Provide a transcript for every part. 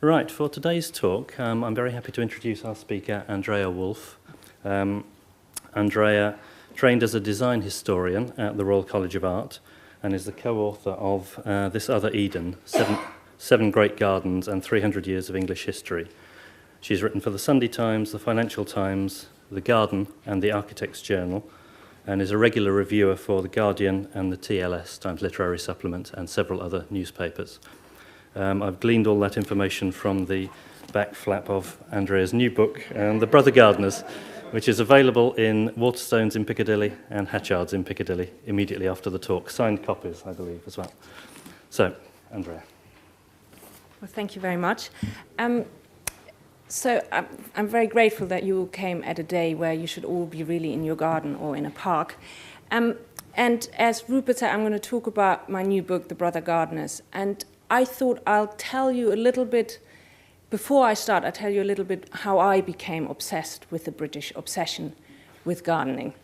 Right, for today's talk, I'm very happy to introduce our speaker, Andrea Wulf. Andrea trained as a design historian at the Royal College of Art and is the co-author of This Other Eden, Seven Great Gardens and 300 Years of English History. She's written for the Sunday Times, the Financial Times, the Garden and the Architect's Journal, and is a regular reviewer for the Guardian and the TLS, Times Literary Supplement, and several other newspapers. I've gleaned all that information from the back flap of Andrea's new book, The Brother Gardiners, which is available in Waterstones in Piccadilly and Hatchards in Piccadilly immediately after the talk. Signed copies, I believe, as well. So, Andrea. Well, thank you very much. So I'm very grateful that you all came at a day where you should all be really in your garden or in a park. And as Rupert said, I'm going to talk about my new book, The Brother Gardiners. And I thought I'll tell you a little bit, before I start, I'll tell you a little bit how I became obsessed with the British obsession with gardening.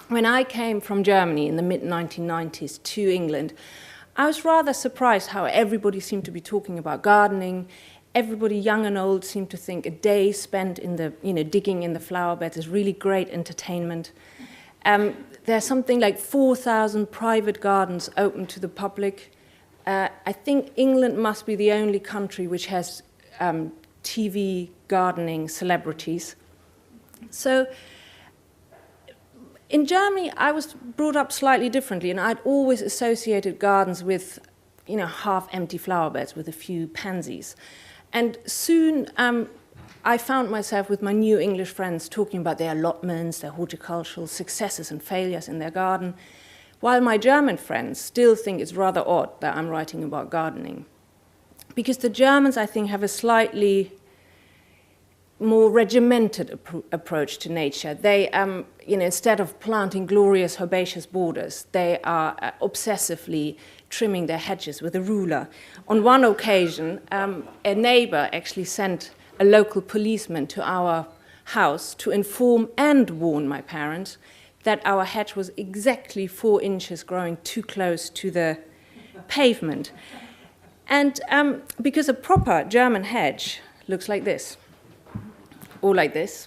When I came from Germany in the mid-1990s to England, I was rather surprised how everybody seemed to be talking about gardening. Everybody, young and old, seemed to think a day spent in the, digging in the flower beds is really great entertainment. There's something like 4,000 private gardens open to the public. I think England must be the only country which has TV gardening celebrities. So in Germany, I was brought up slightly differently, and I'd always associated gardens with, half-empty flower beds with a few pansies. And soon I found myself with my new English friends talking about their allotments, their horticultural successes and failures in their garden, while my German friends still think it's rather odd that I'm writing about gardening. Because the Germans, I think, have a slightly more regimented approach to nature. They, instead of planting glorious herbaceous borders, they are obsessively trimming their hedges with a ruler. On one occasion, a neighbor actually sent a local policeman to our house to inform and warn my parents that our hedge was exactly 4 inches growing too close to the pavement. And because a proper German hedge looks like this, or like this,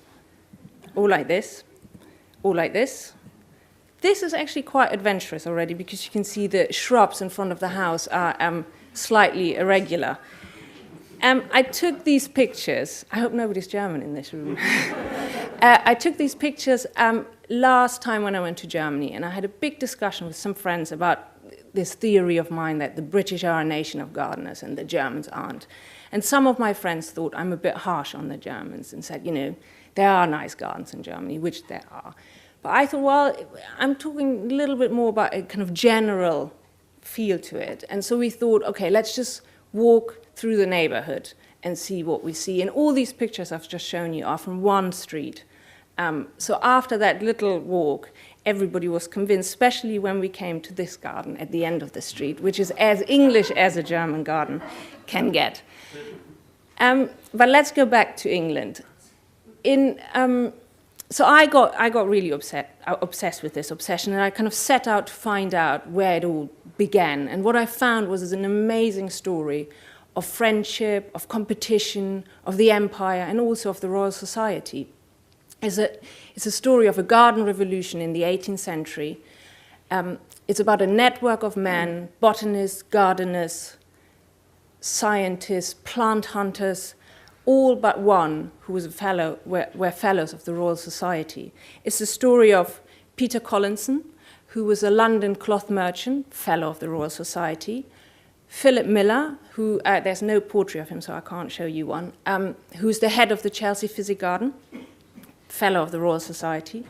or like this, or like this. This is actually quite adventurous already because you can see the shrubs in front of the house are slightly irregular. I took these pictures. I hope nobody's German in this room. I took these pictures last time when I went to Germany, and I had a big discussion with some friends about this theory of mine that the British are a nation of gardeners and the Germans aren't. And some of my friends thought I'm a bit harsh on the Germans and said, there are nice gardens in Germany, which there are. But I thought, well, I'm talking a little bit more about a kind of general feel to it. And so we thought, okay, let's just walk through the neighborhood and see what we see. And all these pictures I've just shown you are from one street. So after that little walk, everybody was convinced, especially when we came to this garden at the end of the street, which is as English as a German garden can get. But let's go back to England. So I got really obsessed with this obsession, and I kind of set out to find out where it all began. And what I found was an amazing story of friendship, of competition, of the empire, and also of the Royal Society. It's a story of a garden revolution in the 18th century. It's about a network of men, botanists, gardeners, scientists, plant hunters, all but one who was were fellows of the Royal Society. It's the story of Peter Collinson, who was a London cloth merchant, fellow of the Royal Society, Philip Miller, who, there's no portrait of him, so I can't show you one, who's the head of the Chelsea Physic Garden, fellow of the Royal Society,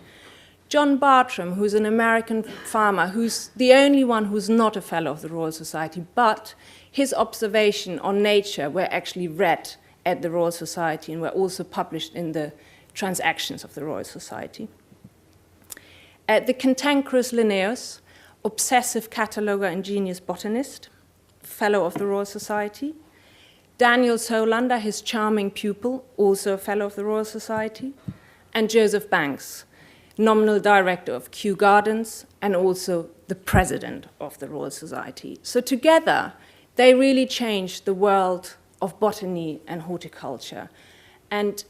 John Bartram, who's an American farmer, who's the only one who's not a fellow of the Royal Society, but his observations on nature were actually read at the Royal Society and were also published in the transactions of the Royal Society. The cantankerous Linnaeus, obsessive cataloger and genius botanist, fellow of the Royal Society. Daniel Solander, his charming pupil, also a fellow of the Royal Society. And Joseph Banks, nominal director of Kew Gardens and also the president of the Royal Society. So together, they really changed the world of botany and horticulture. And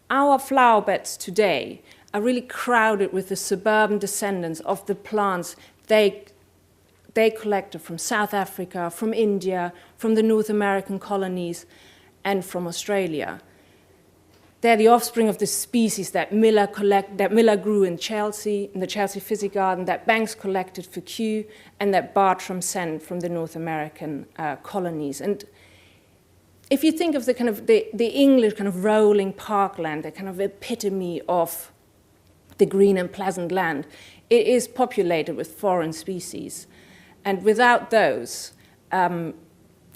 our flower beds today are really crowded with the suburban descendants of the plants they collected from South Africa, from India, from the North American colonies, and from Australia. They're the offspring of the species that Miller grew in Chelsea, in the Chelsea Physic Garden, that Banks collected for Kew, and that Bartram sent from the North American colonies. And if you think of the English kind of rolling parkland, the kind of epitome of the green and pleasant land, it is populated with foreign species. And without those,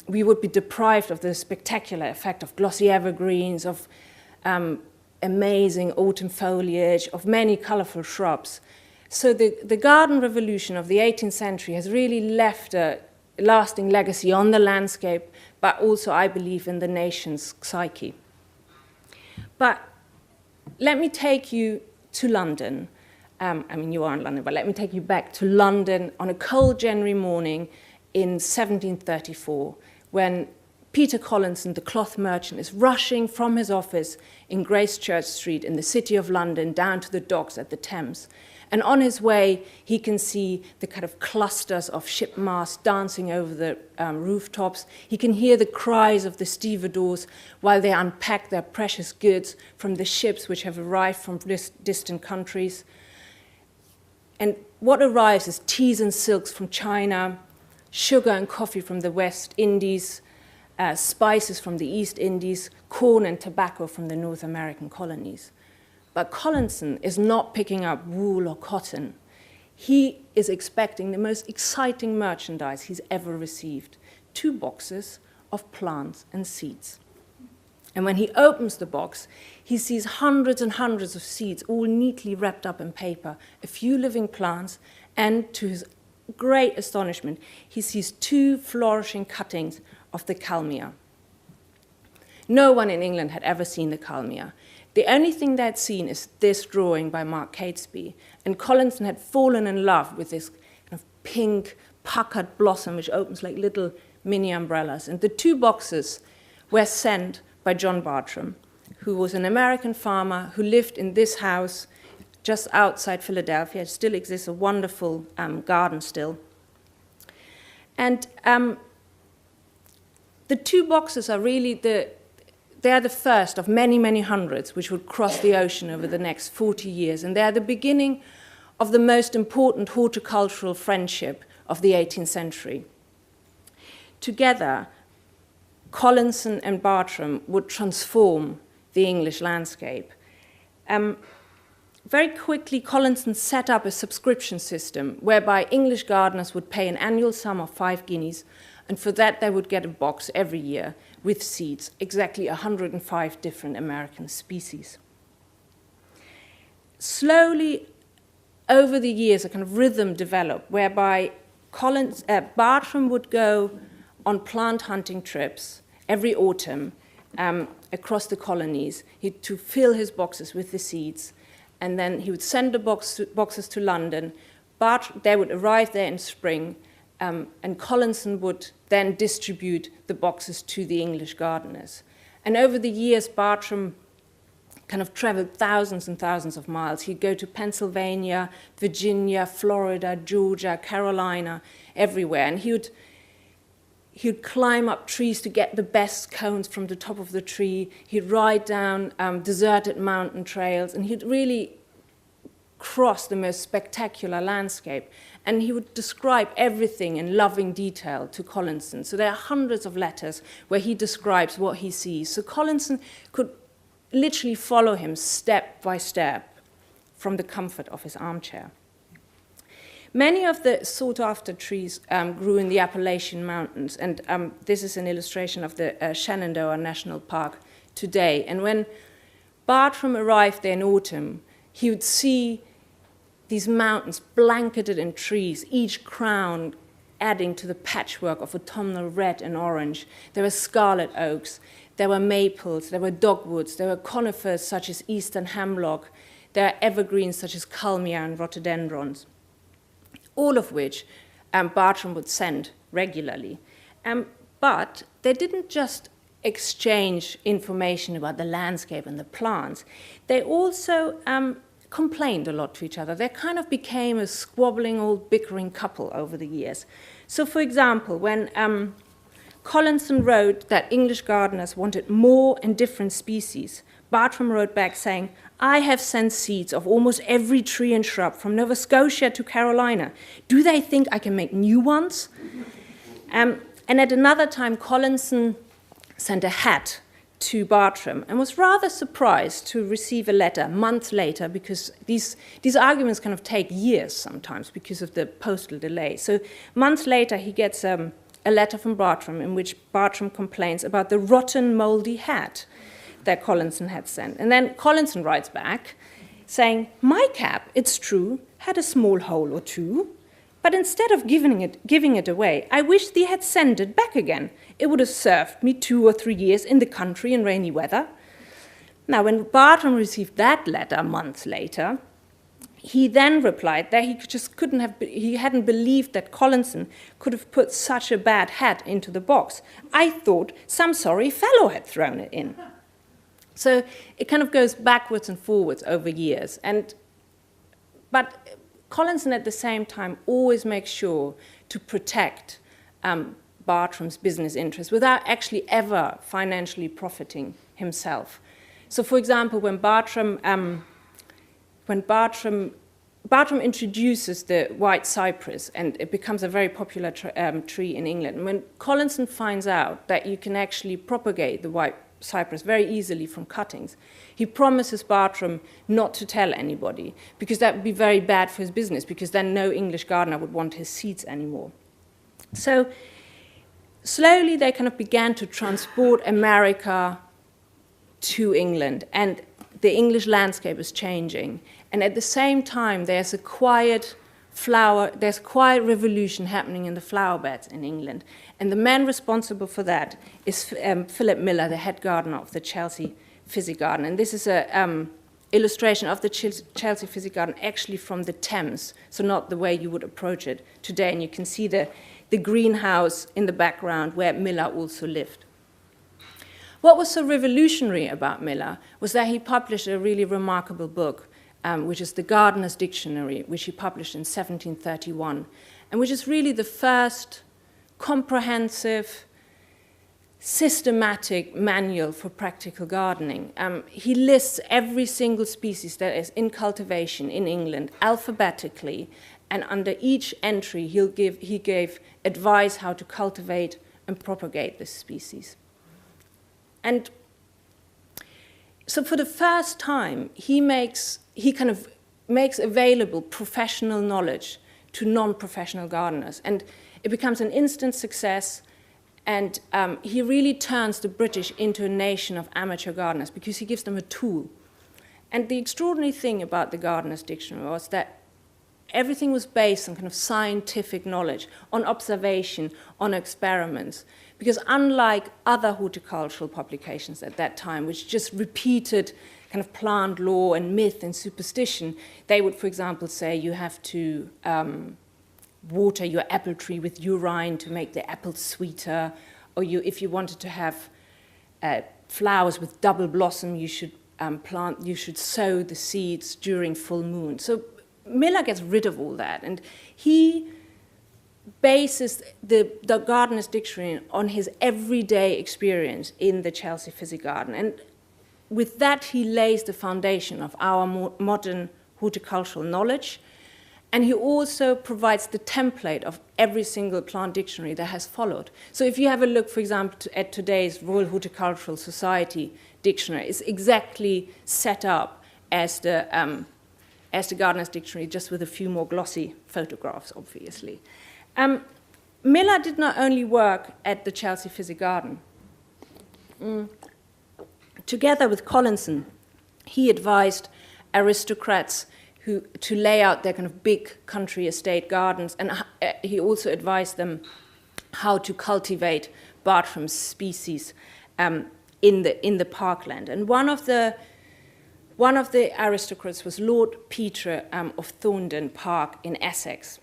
we would be deprived of the spectacular effect of glossy evergreens, of amazing autumn foliage, of many colorful shrubs. So the garden revolution of the 18th century has really left a lasting legacy on the landscape, but also, I believe, in the nation's psyche. But let me take you to London. I mean, you are in London, but let me take you back to London on a cold January morning in 1734, when Peter Collinson, the cloth merchant, is rushing from his office in Gracechurch Street in the City of London down to the docks at the Thames. And on his way, he can see the kind of clusters of ship masts dancing over the rooftops. He can hear the cries of the stevedores while they unpack their precious goods from the ships which have arrived from distant countries. And what arrives is teas and silks from China, sugar and coffee from the West Indies, spices from the East Indies, corn and tobacco from the North American colonies. But Collinson is not picking up wool or cotton. He is expecting the most exciting merchandise he's ever received, 2 boxes of plants and seeds. And when he opens the box, he sees hundreds and hundreds of seeds, all neatly wrapped up in paper, a few living plants, and to his great astonishment, he sees 2 flourishing cuttings of the Kalmia. No one in England had ever seen the Kalmia. The only thing they'd seen is this drawing by Mark Catesby, and Collinson had fallen in love with this kind of pink, puckered blossom which opens like little mini umbrellas. And the 2 boxes were sent by John Bartram, who was an American farmer who lived in this house just outside Philadelphia. It still exists, a wonderful garden still. And the 2 boxes are really they are the first of many, many hundreds which would cross the ocean over the next 40 years. And they are the beginning of the most important horticultural friendship of the 18th century. Together, Collinson and Bartram would transform the English landscape. Very quickly, Collinson set up a subscription system whereby English gardeners would pay an annual sum of 5 guineas, and for that they would get a box every year with seeds, exactly 105 different American species. Slowly, over the years, a kind of rhythm developed whereby Bartram would go on plant hunting trips every autumn across the colonies to fill his boxes with the seeds, and then he would send the boxes to London. They would arrive there in spring, and Collinson would then distribute the boxes to the English gardeners. And over the years, Bartram kind of traveled thousands and thousands of miles. He'd go to Pennsylvania, Virginia, Florida, Georgia, Carolina, everywhere. And he would climb up trees to get the best cones from the top of the tree. He'd ride down deserted mountain trails, and he'd really cross the most spectacular landscape. And he would describe everything in loving detail to Collinson. So there are hundreds of letters where he describes what he sees. So Collinson could literally follow him step by step from the comfort of his armchair. Many of the sought-after trees grew in the Appalachian Mountains, and this is an illustration of the Shenandoah National Park today. And when Bartram arrived there in autumn, he would see these mountains blanketed in trees, each crown adding to the patchwork of autumnal red and orange. There were scarlet oaks, there were maples, there were dogwoods, there were conifers such as eastern hemlock, there are evergreens such as Kalmia and rhododendrons, all of which Bartram would send regularly. But they didn't just exchange information about the landscape and the plants, they also complained a lot to each other. They kind of became a squabbling old bickering couple over the years. So, for example, when Collinson wrote that English gardeners wanted more and different species, Bartram wrote back saying, "I have sent seeds of almost every tree and shrub from Nova Scotia to Carolina. Do they think I can make new ones?" And at another time, Collinson sent a hat to Bartram and was rather surprised to receive a letter months later, because these arguments kind of take years sometimes because of the postal delay. So months later, he gets a letter from Bartram in which Bartram complains about the rotten, moldy hat that Collinson had sent. And then Collinson writes back saying, "My cap, it's true, had a small hole or two, but instead of giving it away, I wish thee had sent it back again. It would have served me 2 or 3 years in the country in rainy weather." Now, when Bartram received that letter months later, he then replied that he hadn't believed that Collinson could have put such a bad hat into the box. "I thought some sorry fellow had thrown it in." So it kind of goes backwards and forwards over years. But Collinson at the same time always makes sure to protect Bartram's business interests without actually ever financially profiting himself. So, for example, when Bartram introduces the white cypress, and it becomes a very popular tree in England, and when Collinson finds out that you can actually propagate the white cypress very easily from cuttings, he promises Bartram not to tell anybody, because that would be very bad for his business, because then no English gardener would want his seeds anymore. So slowly they kind of began to transport America to England, and the English landscape is changing. And at the same time, there's a quiet revolution happening in the flower beds in England. And the man responsible for that is Philip Miller, the head gardener of the Chelsea Fizzy Garden. And this is an illustration of the Chelsea Fizzy Garden actually from the Thames, so not the way you would approach it today. And you can see the greenhouse in the background where Miller also lived. What was so revolutionary about Miller was that he published a really remarkable book, which is the Gardener's Dictionary, which he published in 1731, and which is really the first comprehensive, systematic manual for practical gardening. He lists every single species that is in cultivation in England alphabetically, and under each entry he gave advice how to cultivate and propagate this species. And so for the first time, he kind of makes available professional knowledge to non-professional gardeners. And it becomes an instant success, and he really turns the British into a nation of amateur gardeners because he gives them a tool. And the extraordinary thing about the Gardener's Dictionary was that everything was based on kind of scientific knowledge, on observation, on experiments. Because unlike other horticultural publications at that time, which just repeated kind of plant lore and myth and superstition, they would, for example, say you have to water your apple tree with urine to make the apples sweeter, or if you wanted to have flowers with double blossom, you should sow the seeds during full moon. So Miller gets rid of all that, and he bases the Gardener's Dictionary on his everyday experience in the Chelsea Fizzy Garden. And with that, he lays the foundation of our modern horticultural knowledge. And he also provides the template of every single plant dictionary that has followed. So if you have a look, for example, at today's Royal Horticultural Society dictionary, it's exactly set up as the Gardener's Dictionary, just with a few more glossy photographs, obviously. Miller did not only work at the Chelsea Fizzy Garden. Together with Collinson, he advised aristocrats to lay out their kind of big country estate gardens, and he also advised them how to cultivate Bartram's species in the parkland. And one of the aristocrats was Lord Petre of Thornton Park in Essex.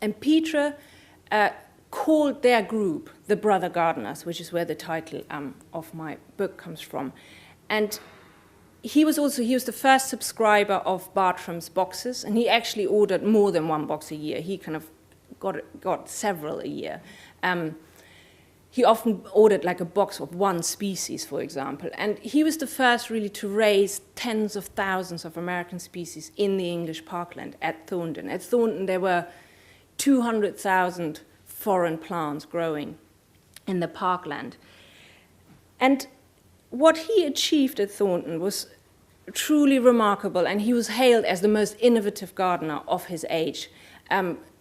And Petre called their group the Brother Gardiners, which is where the title of my book comes from. And he was the first subscriber of Bartram's boxes, and he actually ordered more than one box a year. He kind of got several a year. He often ordered like a box of one species, for example. And he was the first really to raise tens of thousands of American species in the English parkland at Thornton. At Thornton, there were 200,000 foreign plants growing in the parkland. And what he achieved at Thornton was truly remarkable, and he was hailed as the most innovative gardener of his age.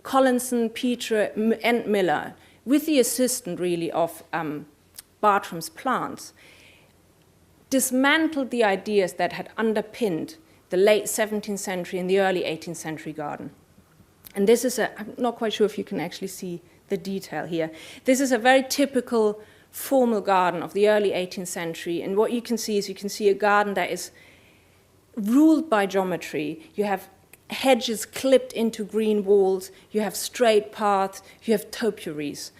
Collinson, Petre, and Miller, with the assistance really of Bartram's plants, dismantled the ideas that had underpinned the late 17th century and the early 18th century garden. And this is I'm not quite sure if you can actually see the detail here. This is a very typical formal garden of the early 18th century. And what you can see is a garden that is ruled by geometry. You have hedges clipped into green walls, you have straight paths, you have topiaries.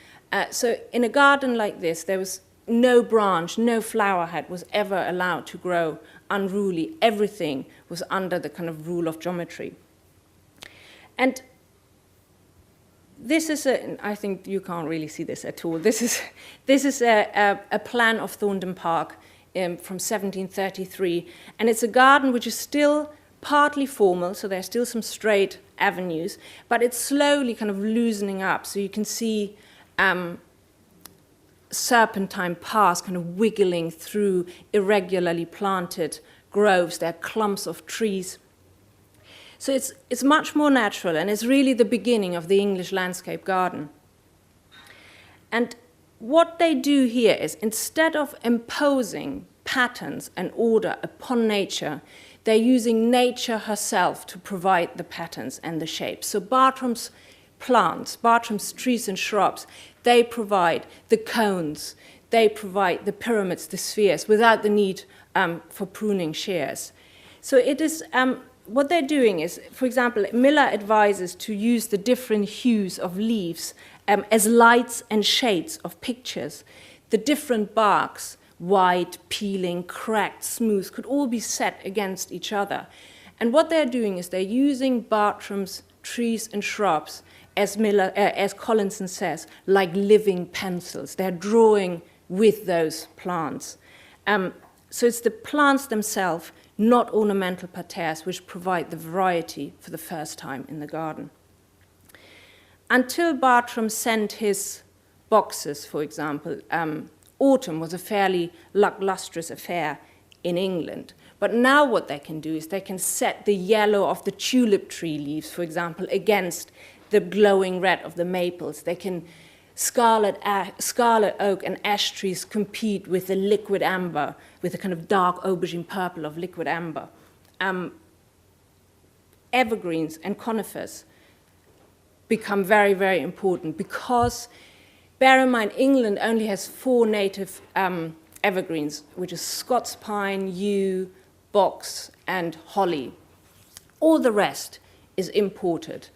So in a garden like this, there was no branch, no flower head was ever allowed to grow unruly. Everything was under the kind of rule of geometry. And this is I think you can't really see this at all. This is a plan of Thornton Park from 1733, and it's a garden which is still partly formal, so there's still some straight avenues, but it's slowly kind of loosening up. So you can see serpentine paths kind of wiggling through irregularly planted groves. There are clumps of trees. So it's much more natural, and it's really the beginning of the English landscape garden. And what they do here is, instead of imposing patterns and order upon nature, they're using nature herself to provide the patterns and the shapes. So Bartram's plants, Bartram's trees and shrubs, they provide the cones, they provide the pyramids, the spheres, without the need for pruning shears. So it is, what they're doing is, for example, Miller advises to use the different hues of leaves as lights and shades of pictures. The different barks, white, peeling, cracked, smooth, could all be set against each other. And what they're doing is they're using Bartram's trees and shrubs, as Collinson says, like living pencils. They're drawing with those plants. So it's the plants themselves, not ornamental parterres, which provide the variety for the first time in the garden. Until Bartram sent his boxes, for example, autumn was a fairly lustrous affair in England. But now what they can do is they can set the yellow of the tulip tree leaves, for example, against the glowing red of the maples. They can scarlet oak and ash trees compete with the liquid amber, with the kind of dark aubergine purple of liquid amber. Evergreens and conifers become very, very important because, bear in mind, England only has 4 native evergreens, which is Scots pine, yew, box, and holly. All the rest is imported.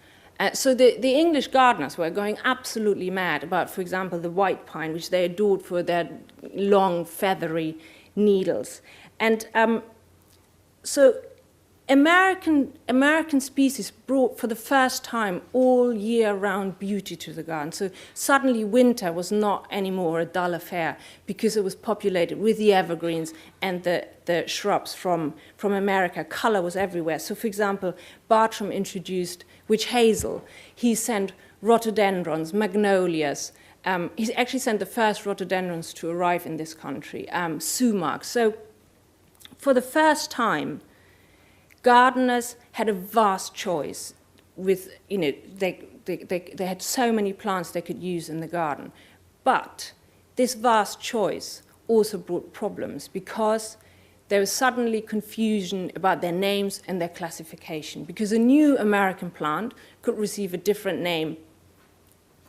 So the English gardeners were going absolutely mad about, for example, the white pine, which they adored for their long, feathery needles. And so American species brought, for the first time, all year-round beauty to the garden. So suddenly winter was not anymore a dull affair because it was populated with the evergreens and the shrubs from America. Color was everywhere. So, for example, Bartram introduced witch hazel. He sent rhododendrons, magnolias. He actually sent the first rhododendrons to arrive in this country, sumacs. So for the first time, gardeners had a vast choice with, they had so many plants they could use in the garden. But this vast choice also brought problems because there was suddenly confusion about their names and their classification, because a new American plant could receive a different name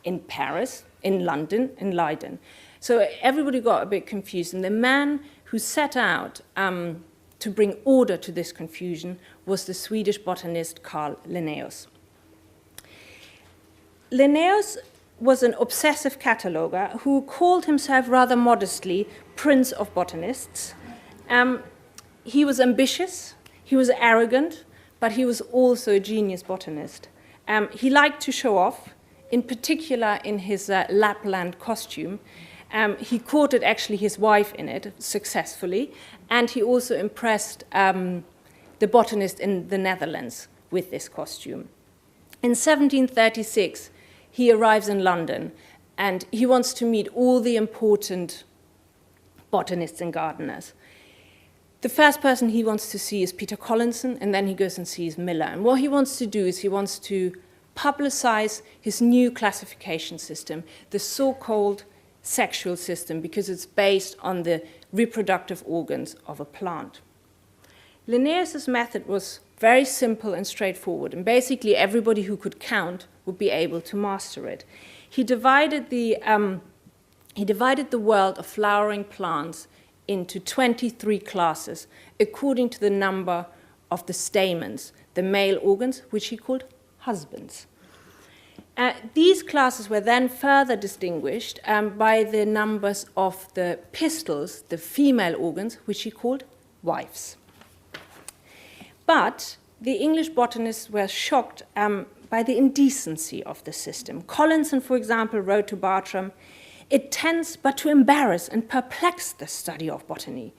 in Paris, in London, in Leiden. So everybody got a bit confused, and the man who set out to bring order to this confusion was the Swedish botanist Linnaeus. Linnaeus was an obsessive cataloger who called himself rather modestly Prince of Botanists. He was ambitious, he was arrogant, but he was also a genius botanist. He liked to show off, in particular in his Lapland costume. He courted actually his wife in it successfully, and he also impressed the botanist in the Netherlands with this costume. In 1736, he arrives in London, and he wants to meet all the important botanists and gardeners. The first person he wants to see is Peter Collinson, and then he goes and sees Miller. And what he wants to do is he wants to publicize his new classification system, the so-called sexual system, because it's based on the reproductive organs of a plant. Linnaeus's method was very simple and straightforward, and basically everybody who could count would be able to master it. He divided the world of flowering plants into 23 classes according to the number of the stamens, the male organs, which he called husbands. These classes were then further distinguished by the numbers of the pistils, the female organs, which he called wives. But the English botanists were shocked by the indecency of the system. Collinson, for example, wrote to Bartram, "It tends but to embarrass and perplex the study of botany."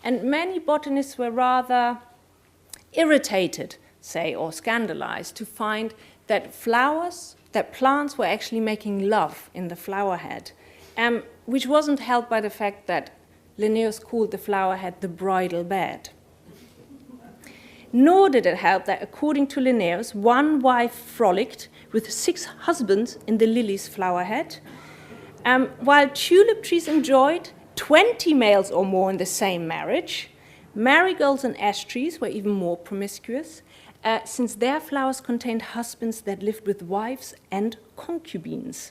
And many botanists were rather irritated, say, or scandalized to find that plants were actually making love in the flower head, which wasn't helped by the fact that Linnaeus called the flower head the bridal bed. Nor did it help that, according to Linnaeus, one wife frolicked with 6 husbands in the lily's flower head, while tulip trees enjoyed 20 males or more in the same marriage. Marigolds and ash trees were even more promiscuous, since their flowers contained husbands that lived with wives and concubines.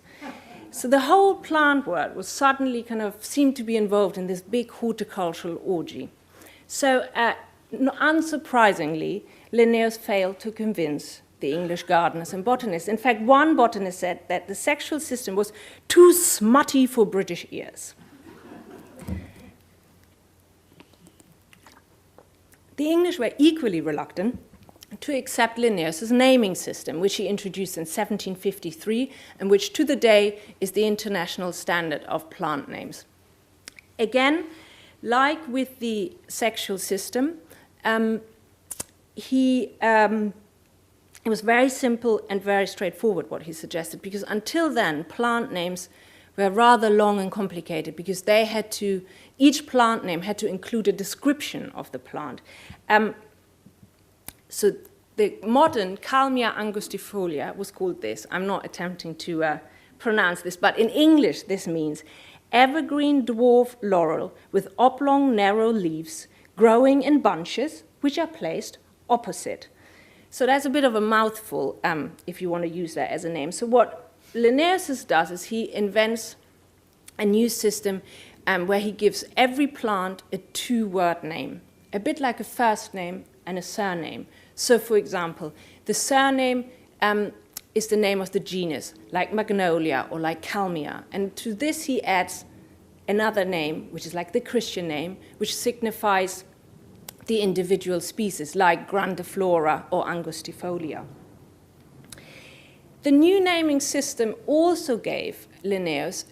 So the whole plant world was suddenly seemed to be involved in this big horticultural orgy. So unsurprisingly, Linnaeus failed to convince the English gardeners and botanists. In fact, one botanist said that the sexual system was too smutty for British ears. The English were equally reluctant to accept Linnaeus's naming system, which he introduced in 1753, and which to the day is the international standard of plant names. Again, like with the sexual system, it was very simple and very straightforward what he suggested, because until then, plant names were rather long and complicated, because each plant name had to include a description of the plant. So the modern Kalmia Angustifolia was called this. I'm not attempting to pronounce this, but in English this means evergreen dwarf laurel with oblong narrow leaves growing in bunches which are placed opposite. So that's a bit of a mouthful if you want to use that as a name. So what Linnaeus does is he invents a new system where he gives every plant a 2-word name, a bit like a first name and a surname. So, for example, the surname is the name of the genus, like magnolia or like Kalmia. And to this he adds another name, which is like the Christian name, which signifies the individual species, like grandiflora or angustifolia. The new naming system also gave Linnaeus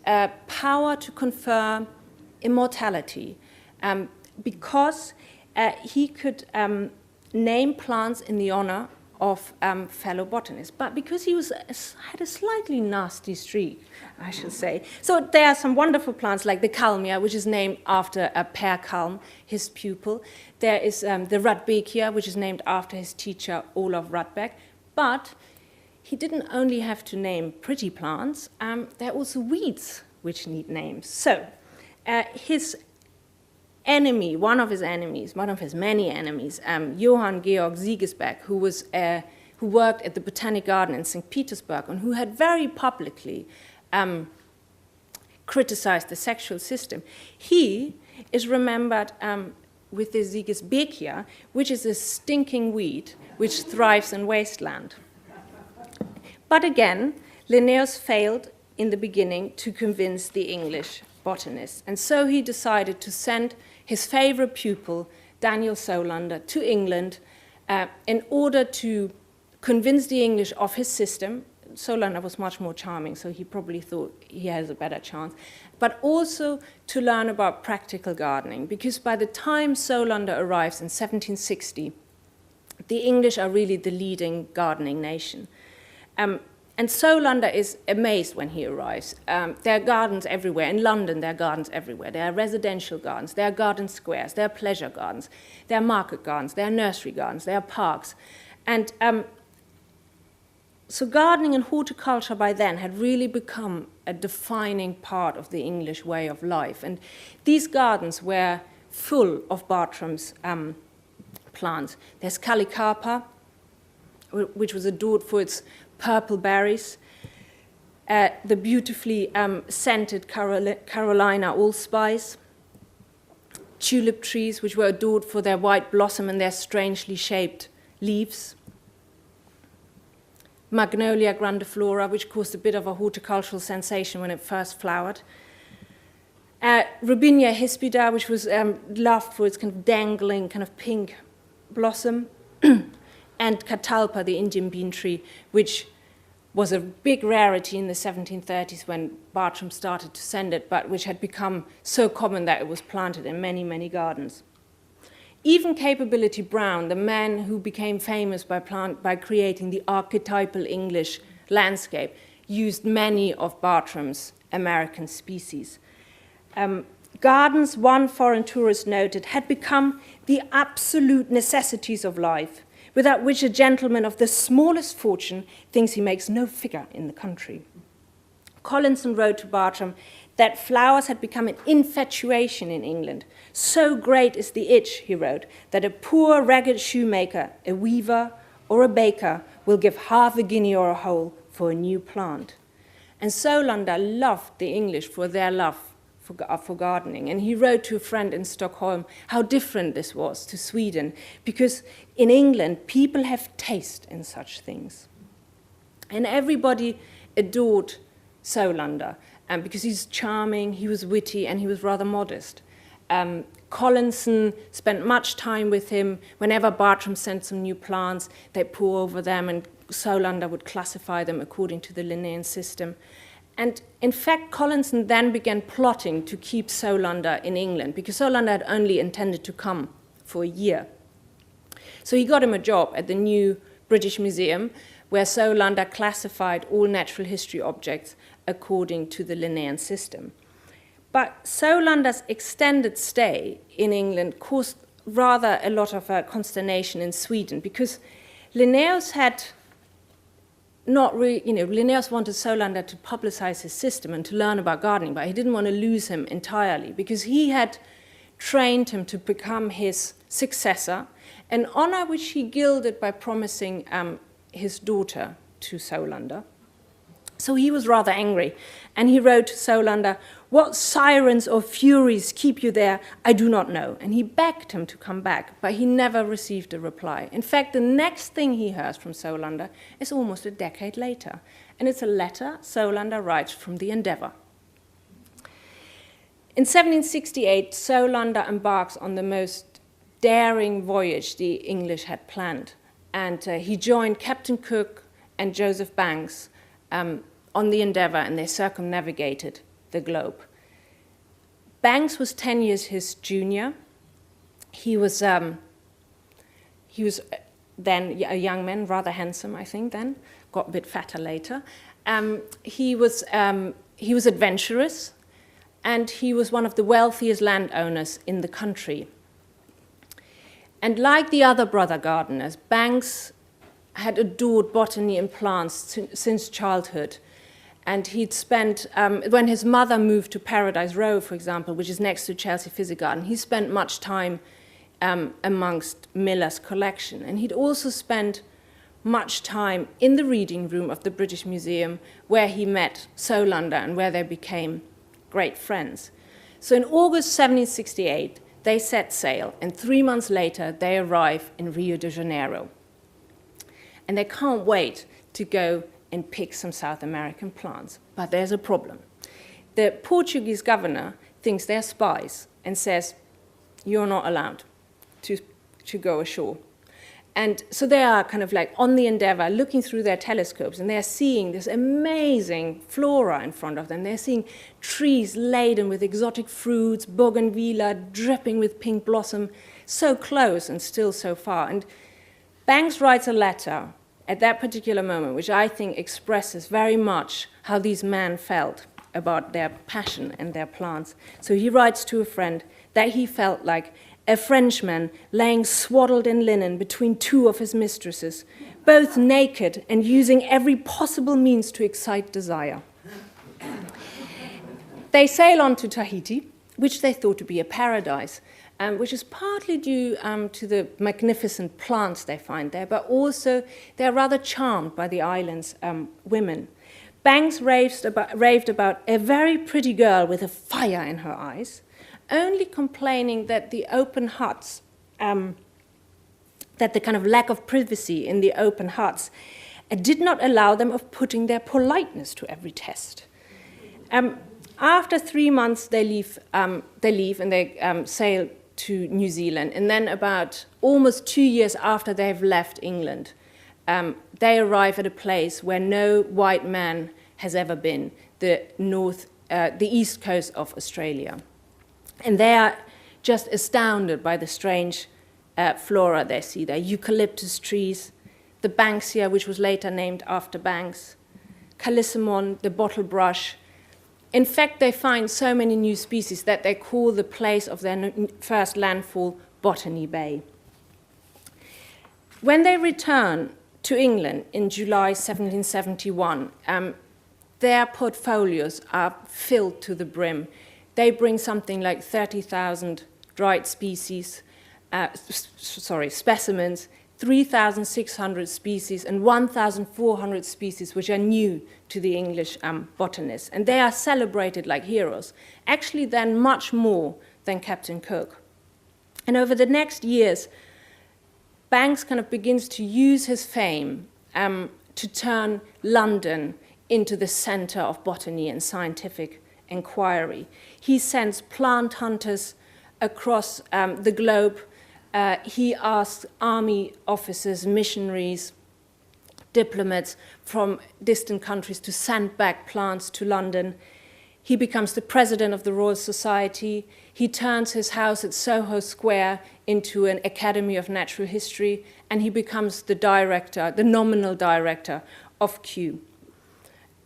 power to confer immortality, because he could name plants in the honor of fellow botanists, but because he had a slightly nasty streak, I should say. So there are some wonderful plants like the Kalmia, which is named after Per Kalm, his pupil. There is the Rudbeckia, which is named after his teacher Olaf Rudbeck. But he didn't only have to name pretty plants, there are also weeds which need names. So his enemy, one of his many enemies, Johann Georg Siegesbeck, who worked at the Botanic Garden in St. Petersburg and who had very publicly criticized the sexual system, he is remembered with the Siegesbeckia, which is a stinking weed which thrives in wasteland. But again, Linnaeus failed in the beginning to convince the English botanists. And so he decided to send his favorite pupil, Daniel Solander, to England in order to convince the English of his system. Solander was much more charming, so he probably thought he has a better chance, but also to learn about practical gardening, because by the time Solander arrives in 1760, the English are really the leading gardening nation. And Solander is amazed when he arrives. There are gardens everywhere. In London, there are gardens everywhere. There are residential gardens. There are garden squares. There are pleasure gardens. There are market gardens. There are nursery gardens. There are parks. And so gardening and horticulture by then had really become a defining part of the English way of life. And these gardens were full of Bartram's plants. There's Calicarpa, which was adored for its purple berries, the beautifully scented Carolina allspice, tulip trees, which were adored for their white blossom and their strangely shaped leaves, Magnolia grandiflora, which caused a bit of a horticultural sensation when it first flowered, Robinia hispida, which was loved for its kind of dangling, kind of pink blossom, and Catalpa, the Indian bean tree, which was a big rarity in the 1730s when Bartram started to send it, but which had become so common that it was planted in many, many gardens. Even Capability Brown, the man who became famous by creating the archetypal English landscape, used many of Bartram's American species. Gardens, one foreign tourist noted, had become the absolute necessities of life, without which a gentleman of the smallest fortune thinks he makes no figure in the country. Collinson wrote to Bartram that flowers had become an infatuation in England. So great is the itch, he wrote, that a poor ragged shoemaker, a weaver, or a baker will give half a guinea or a whole for a new plant. And Solander loved the English for their love for gardening. And he wrote to a friend in Stockholm how different this was to Sweden, because in England, people have taste in such things. And everybody adored Solander because he's charming, he was witty, and he was rather modest. Collinson spent much time with him. Whenever Bartram sent some new plants, they'd pore over them, and Solander would classify them according to the Linnaean system. And in fact, Collinson then began plotting to keep Solander in England, because Solander had only intended to come for a year. So he got him a job at the new British Museum, where Solander classified all natural history objects according to the Linnaean system. But Solander's extended stay in England caused rather a lot of consternation in Sweden, because Linnaeus had not really, Linnaeus wanted Solander to publicize his system and to learn about gardening, but he didn't want to lose him entirely, because he had trained him to become his successor, an honor which he gilded by promising his daughter to Solander. So he was rather angry, and he wrote to Solander, "What sirens or furies keep you there, I do not know." And he begged him to come back, but he never received a reply. In fact, the next thing he hears from Solander is almost a decade later, and it's a letter Solander writes from the Endeavour. In 1768, Solander embarks on the most daring voyage the English had planned, and he joined Captain Cook and Joseph Banks on the Endeavour, and they circumnavigated the globe. Banks was 10 years his junior. He was then a young man, rather handsome, I think, then. Got a bit fatter later. He was adventurous, and he was one of the wealthiest landowners in the country. And like the other Brother Gardiners, Banks had adored botany and plants since childhood. And he'd spent, when his mother moved to Paradise Row, for example, which is next to Chelsea Physic Garden, he spent much time amongst Miller's collection. And he'd also spent much time in the reading room of the British Museum, where he met Solander and where they became great friends. So in August 1768, they set sail, and 3 months later, they arrive in Rio de Janeiro. And they can't wait to go and pick some South American plants. But there's a problem. The Portuguese governor thinks they're spies and says, you're not allowed to go ashore. And so they are kind of like on the Endeavour, looking through their telescopes, and they're seeing this amazing flora in front of them. They're seeing trees laden with exotic fruits, bougainvillea dripping with pink blossom, so close and still so far. And Banks writes a letter at that particular moment, which I think expresses very much how these men felt about their passion and their plants. So he writes to a friend that he felt like a Frenchman laying swaddled in linen between two of his mistresses, both naked and using every possible means to excite desire. They sail on to Tahiti, which they thought to be a paradise, which is partly due to the magnificent plants they find there, but also they're rather charmed by the island's women. Banks raved about a very pretty girl with a fire in her eyes, only complaining that the open huts, that the kind of lack of privacy in the open huts did not allow them of putting their politeness to every test. After 3 months, they leave and they sail to New Zealand. And then about almost 2 years after they've left England, they arrive at a place where no white man has ever been, the east coast of Australia. And they are just astounded by the strange flora they see there. Eucalyptus trees, the Banksia, which was later named after Banks, Callissimon, the bottle brush. In fact, they find so many new species that they call the place of their first landfall Botany Bay. When they return to England in July 1771, their portfolios are filled to the brim. They bring something like 30,000 dried specimens, 3,600 species, and 1,400 species which are new to the English botanists. And they are celebrated like heroes, actually then much more than Captain Cook. And over the next years, Banks kind of begins to use his fame to turn London into the center of botany and scientific inquiry. He sends plant hunters across the globe. He asks army officers, missionaries, diplomats from distant countries to send back plants to London. He becomes the president of the Royal Society. He turns his house at Soho Square into an Academy of Natural History, and he becomes the director, the nominal director of Kew.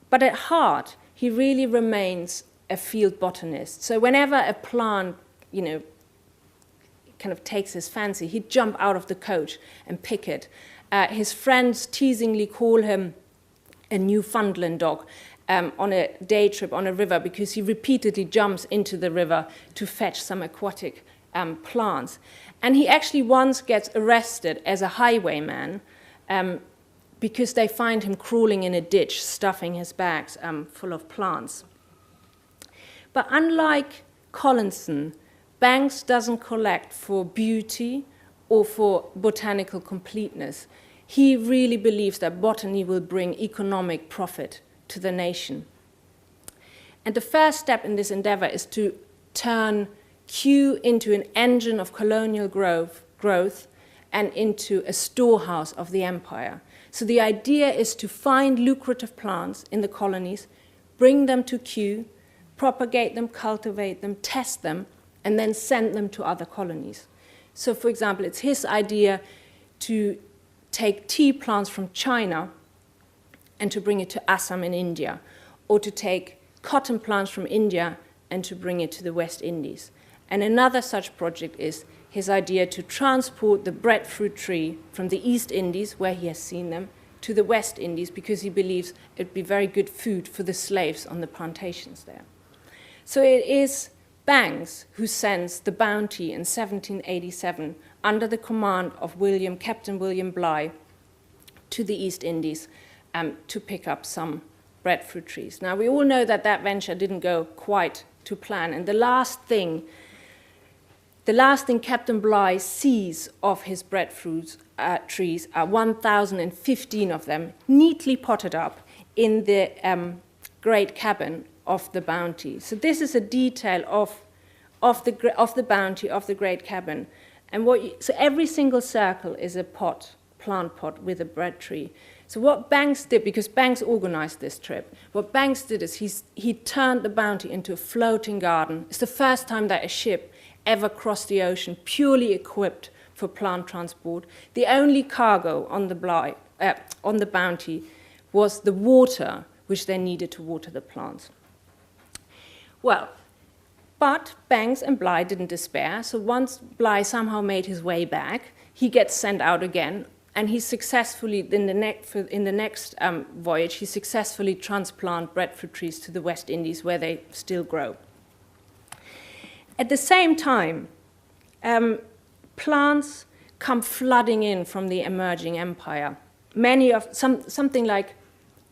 But at heart, he really remains a field botanist. So whenever a plant, kind of takes his fancy, he'd jump out of the coach and pick it. His friends teasingly call him a Newfoundland dog on a day trip on a river because he repeatedly jumps into the river to fetch some aquatic plants. And he actually once gets arrested as a highwayman because they find him crawling in a ditch, stuffing his bags full of plants. But unlike Collinson, Banks doesn't collect for beauty or for botanical completeness. He really believes that botany will bring economic profit to the nation. And the first step in this endeavor is to turn Kew into an engine of colonial growth and into a storehouse of the empire. So the idea is to find lucrative plants in the colonies, bring them to Kew, propagate them, cultivate them, test them, and then send them to other colonies. So, for example, it's his idea to take tea plants from China and to bring it to Assam in India, or to take cotton plants from India and to bring it to the West Indies. And another such project is his idea to transport the breadfruit tree from the East Indies, where he has seen them, to the West Indies, because he believes it would be very good food for the slaves on the plantations there. So it is Banks who sends the Bounty in 1787 under the command of Captain William Bligh to the East Indies to pick up some breadfruit trees. Now, we all know that that venture didn't go quite to plan, and the last thing Captain Bligh sees of his breadfruit trees are 1,015 of them, neatly potted up in the great cabin of the Bounty. So this is a detail of the Bounty, of the great cabin. And so every single circle is a plant pot with a bread tree. So what Banks did, because Banks organized this trip, what Banks did is he turned the Bounty into a floating garden. It's the first time that a ship ever crossed the ocean purely equipped for plant transport. The only cargo on the Bounty was the water which they needed to water the plants. Well, but Banks and Bligh didn't despair. So once Bligh somehow made his way back, he gets sent out again, and he successfully, in the next voyage, he successfully transplanted breadfruit trees to the West Indies, where they still grow. At the same time, plants come flooding in from the emerging empire. Something like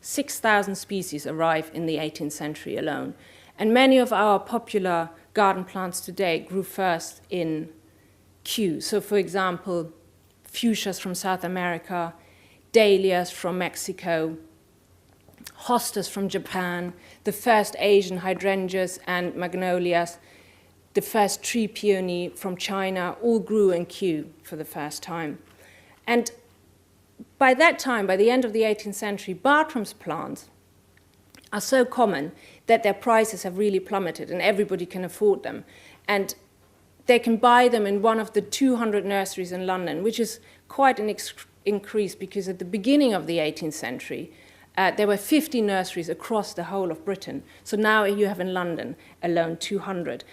6,000 species arrive in the 18th century alone. And many of our popular garden plants today grew first in Kew. So, for example, fuchsias from South America, dahlias from Mexico, hostas from Japan, the first Asian hydrangeas and magnolias, the first tree peony from China, all grew in Kew for the first time. And by that time, by the end of the 18th century, Bartram's plants are so common that their prices have really plummeted and everybody can afford them. And they can buy them in one of the 200 nurseries in London, which is quite an increase because at the beginning of the 18th century, there were 50 nurseries across the whole of Britain. So now you have in London alone 200.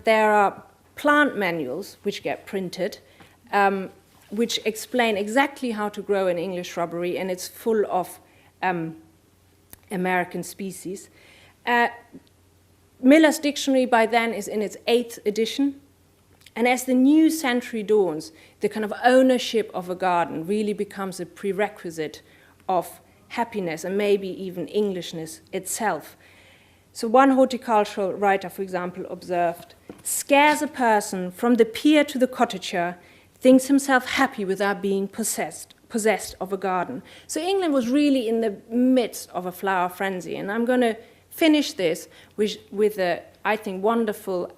There are plant manuals which get printed, which explain exactly how to grow an English shrubbery, and it's full of American species. Miller's Dictionary by then is in its 8th edition. And as the new century dawns, the kind of ownership of a garden really becomes a prerequisite of happiness and maybe even Englishness itself. So one horticultural writer, for example, observed, "Scarce a person from the peer to the cottager thinks himself happy without being possessed of a garden." So England was really in the midst of a flower frenzy. And I'm going to finish this with a, I think, wonderful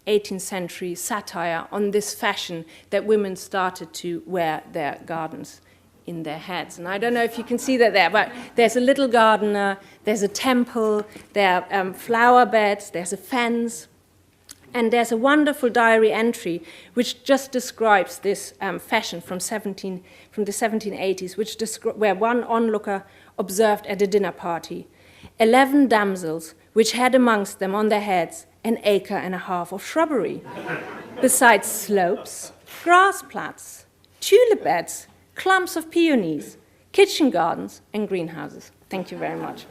18th century satire on this fashion that women started to wear their gardens in their heads. And I don't know if you can see that there, but there's a little gardener, there's a temple, there are flower beds, there's a fence, and there's a wonderful diary entry which just describes this fashion from the 1780s, where one onlooker observed at a dinner party 11 damsels which had amongst them on their heads an acre and a half of shrubbery, besides slopes, grass plats, tulip beds, clumps of peonies, kitchen gardens, and greenhouses. Thank you very much.